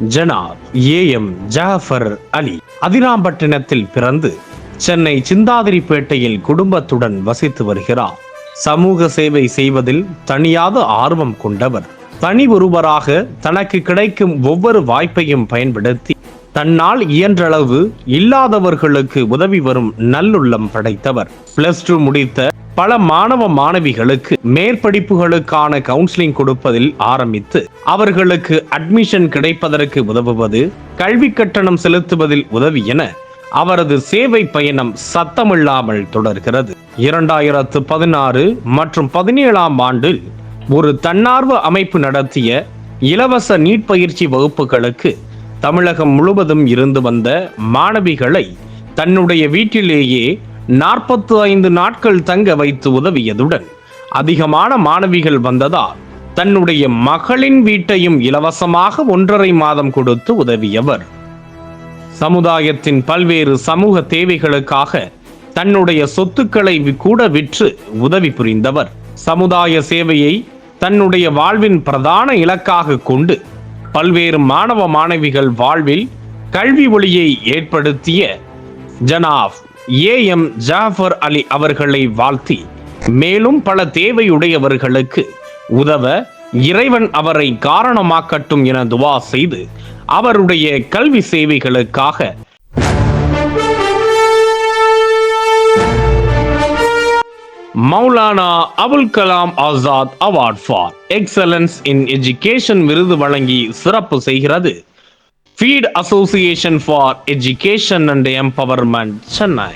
ஜனாப் a.m.. Jaffer அலி அதிராம்பட்டினத்தில் பிறந்து சென்னை சிந்தாதிரிப்பேட்டையில் குடும்பத்துடன் வசித்து வருகிறார். சமூக சேவை செய்வதில் தனியாத ஆர்வம் கொண்டவர். தனி ஒருவராக தனக்கு கிடைக்கும் ஒவ்வொரு வாய்ப்பையும் பயன்படுத்தி தன்னால் இயன்றளவு இல்லாதவர்களுக்கு உதவி வரும் நல்லுள்ளம் படைத்தவர். +2 முடித்த பல மாணவ மாணவிகளுக்கு மேற்படிப்புகளுக்கான கவுன்சிலிங் கொடுப்பதில் ஆரம்பித்து அவர்களுக்கு அட்மிஷன் கிடைப்பதற்கு உதவுவது, கல்வி கட்டணம் செலுத்துவதில் உதவி என அவரது சேவை பயணம் சத்தமில்லாமல் தொடர்கிறது. 2016 மற்றும் 17ஆம் ஆண்டில் ஒரு தன்னார்வ அமைப்பு நடத்திய இலவச நீட் பயிற்சி வகுப்புகளுக்கு தமிழகம் முழுவதும் இருந்து வந்த மாணவிகளை தன்னுடைய வீட்டிலேயே 45 நாட்கள் தங்க வைத்து உதவியதுடன் அதிகமான மாணவிகள் வந்ததால் தன்னுடைய மகளின் வீட்டையும் இலவசமாக 1.5 மாதம் கொடுத்து உதவியவர். சமுதாயத்தின் பல்வேறு சமூக தேவைகளுக்காக தன்னுடைய சொத்துக்களை கூட விற்று உதவி புரிந்தவர். சமுதாய சேவையை தன்னுடைய வாழ்வின் பிரதான இலக்காக கொண்டு பல்வேறு மாணவ மாணவிகள் வாழ்வில் கல்வி ஒளியை ஏற்படுத்திய ஜனாப் ஏ.எம். ஜாஃபர் அலி அவர்களை வாழ்த்தி மேலும் பல தேவையுடையவர்களுக்கு உதவ இறைவன் அவரை காரணமாக்கட்டும் என துவா செய்து அவருடைய கல்வி சேவைகளுக்காக Maulana Abul Kalam Azad award for excellence in education விருது வழங்கி சிறப்பு செய்கிறது Feed association for education and empowerment, Chennai.